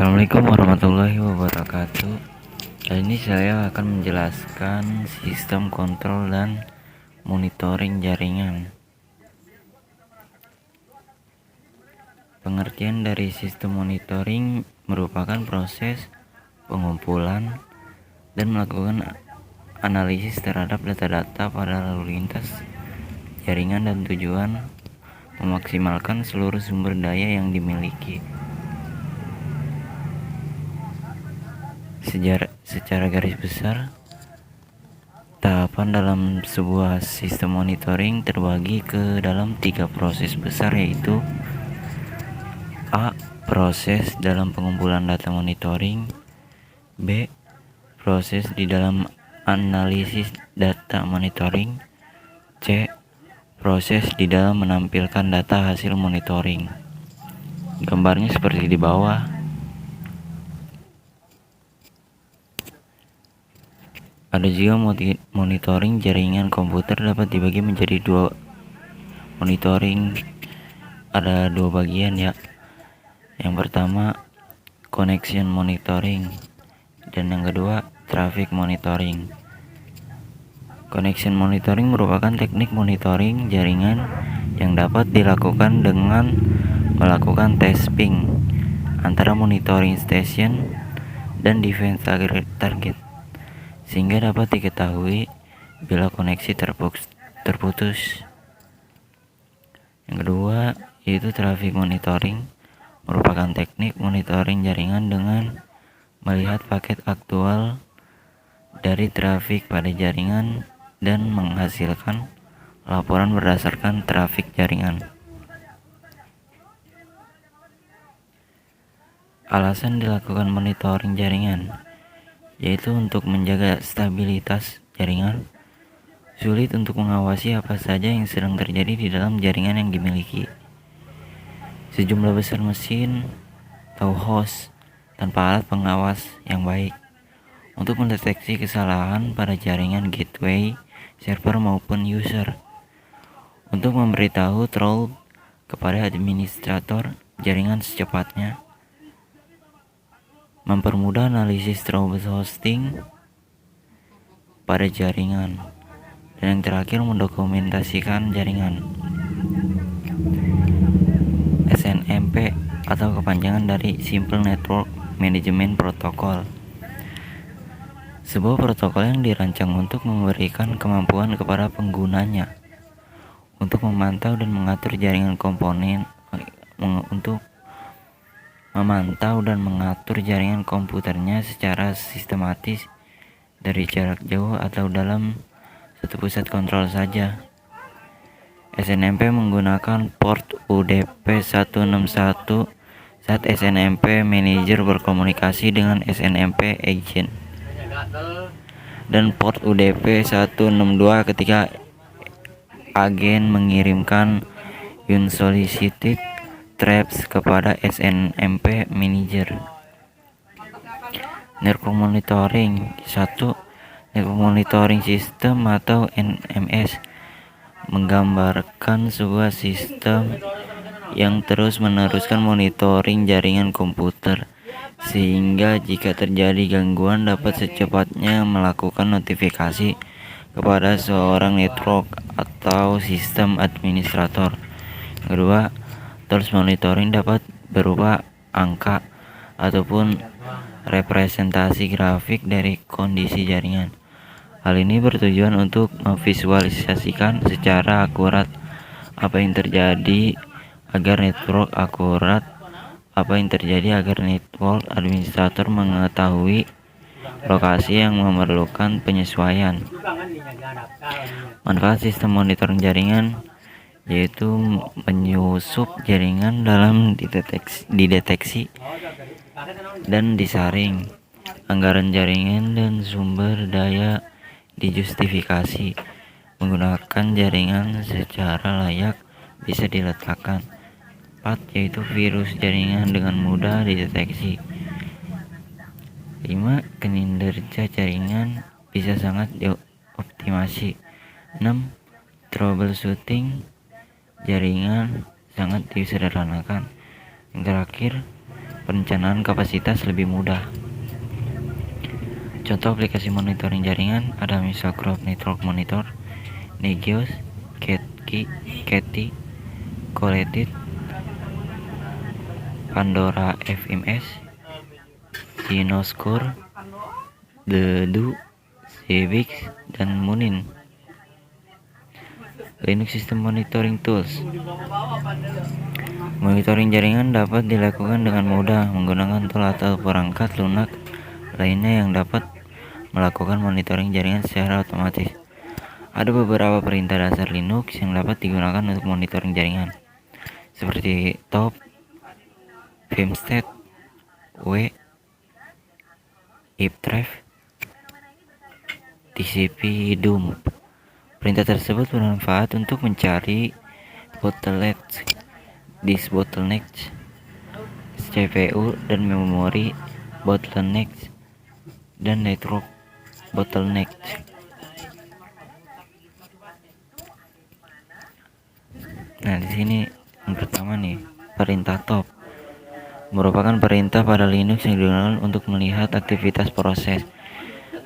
Assalamualaikum warahmatullahi wabarakatuh. Kali ini saya akan menjelaskan sistem kontrol dan monitoring jaringan. Pengertian dari sistem monitoring merupakan proses pengumpulan dan melakukan analisis terhadap data-data pada lalu lintas jaringan dan tujuan memaksimalkan seluruh sumber daya yang dimiliki. Secara garis besar, tahapan dalam sebuah sistem monitoring terbagi ke dalam 3 proses besar, yaitu A. Proses dalam pengumpulan data monitoring. B. Proses di dalam analisis data monitoring. C. Proses di dalam menampilkan data hasil monitoring. Gambarnya seperti di bawah. Ada juga monitoring jaringan komputer dapat dibagi menjadi dua. Monitoring ada dua bagian ya. Yang pertama connection monitoring dan yang kedua traffic monitoring. Connection monitoring merupakan teknik monitoring jaringan yang dapat dilakukan dengan melakukan tasping antara monitoring station dan device target, sehingga dapat diketahui bila koneksi terputus. Yang kedua yaitu traffic monitoring, merupakan teknik monitoring jaringan dengan melihat paket aktual dari trafik pada jaringan dan menghasilkan laporan berdasarkan trafik jaringan. Alasan dilakukan monitoring jaringan yaitu untuk menjaga stabilitas jaringan. Sulit untuk mengawasi apa saja yang sedang terjadi di dalam jaringan yang dimiliki. Sejumlah besar mesin atau host tanpa alat pengawas yang baik untuk mendeteksi kesalahan pada jaringan gateway, server maupun user, untuk memberitahu troll kepada administrator jaringan secepatnya, mempermudah analisis trouble hosting pada jaringan, dan yang terakhir mendokumentasikan jaringan. SNMP atau kepanjangan dari Simple Network Management Protocol, sebuah protokol yang dirancang untuk memberikan kemampuan kepada penggunanya untuk memantau dan mengatur jaringan komponen jaringan komputernya secara sistematis dari jarak jauh atau dalam satu pusat kontrol saja. SNMP menggunakan port UDP 161 saat SNMP Manager berkomunikasi dengan SNMP Agent, dan port UDP 162 ketika agen mengirimkan unsolicited traps kepada SNMP Manager. Network Monitoring 1. Network Monitoring System atau NMS menggambarkan sebuah sistem yang terus meneruskan monitoring jaringan komputer, sehingga jika terjadi gangguan dapat secepatnya melakukan notifikasi kepada seorang network atau sistem administrator. Kedua, terus monitoring dapat berupa angka ataupun representasi grafik dari kondisi jaringan. Hal ini bertujuan untuk memvisualisasikan secara akurat apa yang terjadi agar network administrator mengetahui lokasi yang memerlukan penyesuaian. Manfaat sistem monitoring jaringan yaitu menyusup jaringan dalam dideteksi dan disaring, anggaran jaringan dan sumber daya dijustifikasi, menggunakan jaringan secara layak bisa diletakkan. 4. Yaitu virus jaringan dengan mudah dideteksi. 5. Kinerja jaringan bisa sangat dioptimasi. 6. Troubleshooting jaringan sangat disederhanakan. Yang terakhir, perencanaan kapasitas lebih mudah. Contoh aplikasi monitoring jaringan ada misal Crowd Network Monitor, Negios, Keti, Coletit, Pandora FMS, Sinoscore, Dedu, Civix, dan Munin. Linux System Monitoring Tools. Monitoring jaringan dapat dilakukan dengan mudah menggunakan tool atau perangkat lunak lainnya yang dapat melakukan monitoring jaringan secara otomatis. Ada beberapa perintah dasar Linux yang dapat digunakan untuk monitoring jaringan, seperti top, vimstat, w, iptref, tcp dump. Perintah tersebut bermanfaat untuk mencari bottlenecks, CPU dan memori bottlenecks, dan network bottlenecks. Nah, di sini yang pertama nih, perintah top merupakan perintah pada Linux yang digunakan untuk melihat aktivitas proses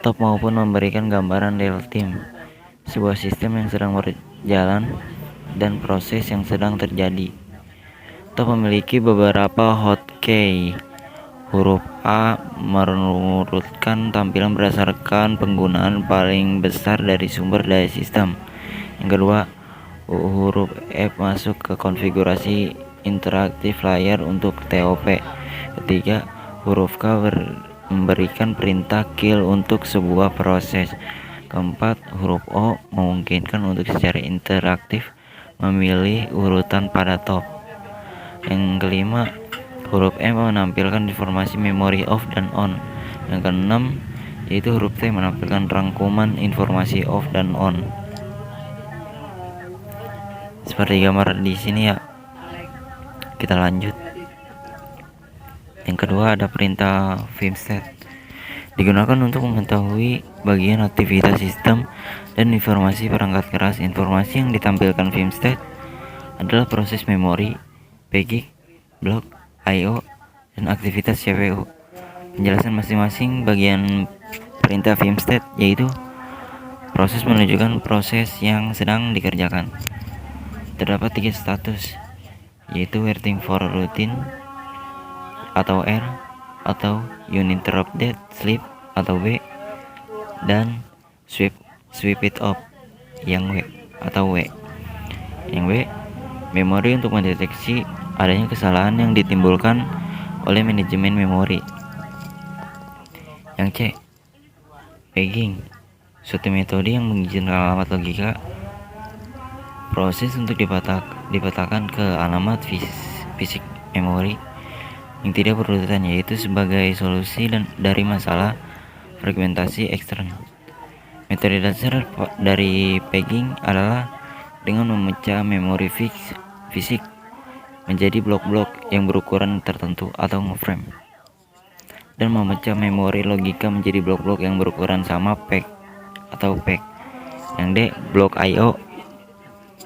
top maupun memberikan gambaran real time sebuah sistem yang sedang berjalan dan proses yang sedang terjadi. Top memiliki beberapa hotkey. Huruf A menurutkan tampilan berdasarkan penggunaan paling besar dari sumber daya sistem. Yang kedua, huruf F masuk ke konfigurasi interaktif layar untuk TOP. Ketiga, huruf K memberikan perintah kill untuk sebuah proses. Keempat, huruf O memungkinkan untuk secara interaktif memilih urutan pada top. Yang kelima, huruf M menampilkan informasi memori off dan on. Yang keenam, yaitu huruf T menampilkan rangkuman informasi off dan on. Seperti gambar di sini ya. Kita lanjut. Yang kedua ada perintah vimstat. Digunakan untuk mengetahui bagian aktivitas sistem dan informasi perangkat keras. Informasi yang ditampilkan vimstat adalah proses memori, paging, blok, I/O, dan aktivitas CPU. Penjelasan masing-masing bagian perintah vimstat yaitu proses menunjukkan proses yang sedang dikerjakan. Terdapat 3 status, yaitu waiting for routine atau R, atau uninterrupted sleep atau W, dan sweep it off yang W atau W. Yang W, memori untuk mendeteksi adanya kesalahan yang ditimbulkan oleh manajemen memori. Yang C, paging, suatu metode yang mengizinkan alamat logika proses untuk dipetakan ke alamat fisik memori yang tidak berurutan, yaitu sebagai solusi dari masalah fragmentasi eksternal. Metode dasar dari paging adalah dengan memecah memori fisik menjadi blok-blok yang berukuran tertentu atau ngeframe, dan memecah memori logika menjadi blok-blok yang berukuran sama pack atau pack. Yang D, blok I/O,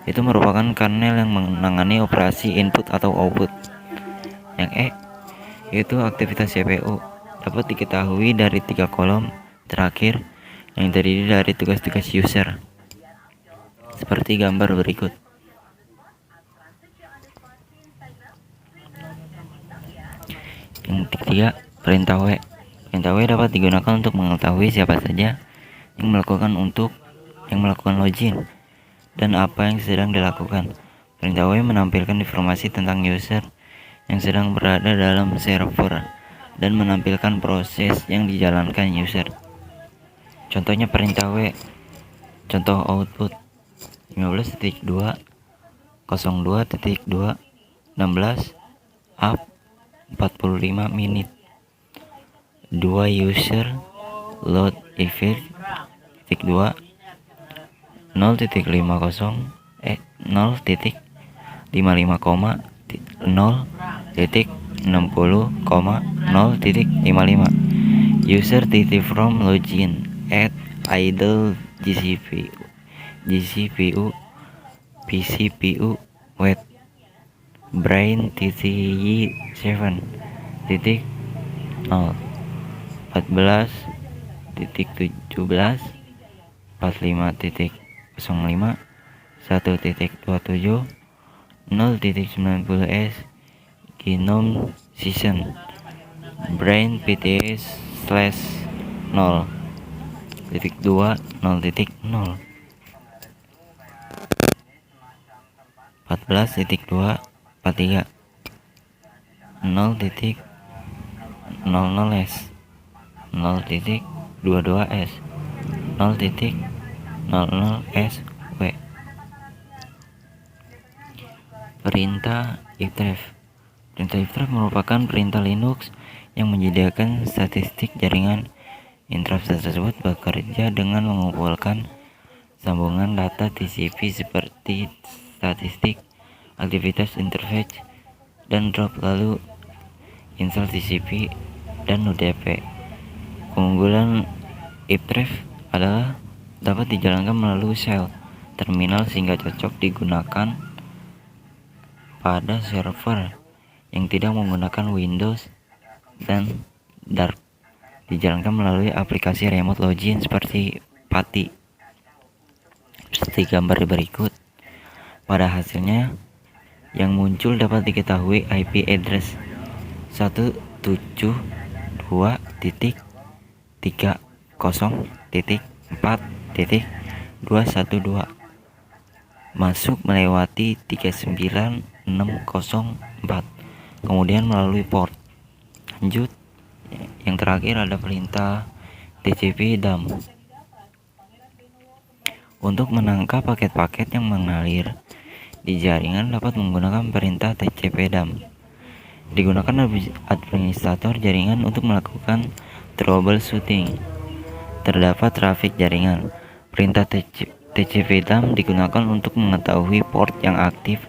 itu merupakan kernel yang menangani operasi input atau output. Yang E, yaitu aktivitas CPU, dapat diketahui dari 3 kolom terakhir yang terdiri dari tugas-tugas user, seperti gambar berikut. Yang ketiga, perintah W. Perintah W dapat digunakan untuk mengetahui siapa saja yang melakukan login dan apa yang sedang dilakukan. Perintah W menampilkan informasi tentang user yang sedang berada dalam server dan menampilkan proses yang dijalankan user. Contohnya perintah W. Contoh output 15.2 02.2 16 up 45 menit. 2 user load event 2 0.55,0.55 user from login at idle GCPU PCPU wait brain 7 14.0, 14.17, 45.05, 1.27, 0.90s, Genome Season, Brain PTS/0.2, 0.0, 14.2, 43, 0.00s, 0.22s, 0.00sw. Perintah ifref. Perintah ifref merupakan perintah Linux yang menyediakan statistik jaringan. Interrupt tersebut bekerja dengan mengumpulkan sambungan data TCP seperti statistik, aktivitas interface, dan drop, lalu install TCP dan UDP. Keunggulan ifref adalah dapat dijalankan melalui shell terminal sehingga cocok digunakan pada server yang tidak menggunakan Windows, dan dapat dijalankan melalui aplikasi remote login seperti PATI. Seperti gambar berikut. Pada hasilnya yang muncul dapat diketahui IP address 172.30.4.212 masuk melewati 39604, kemudian melalui port. Lanjut, yang terakhir ada perintah TCP dump. Untuk menangkap paket-paket yang mengalir di jaringan dapat menggunakan perintah TCP dump. Digunakan administrator jaringan untuk melakukan troubleshooting terdapat trafik jaringan. Perintah TCP dump digunakan untuk mengetahui port yang aktif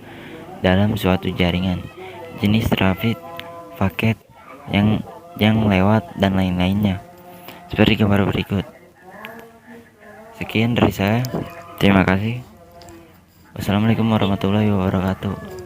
dalam suatu jaringan, jenis trafik, paket yang lewat, dan lain-lainnya. Seperti gambar berikut. Sekian dari saya. Terima kasih. Wassalamualaikum warahmatullahi wabarakatuh.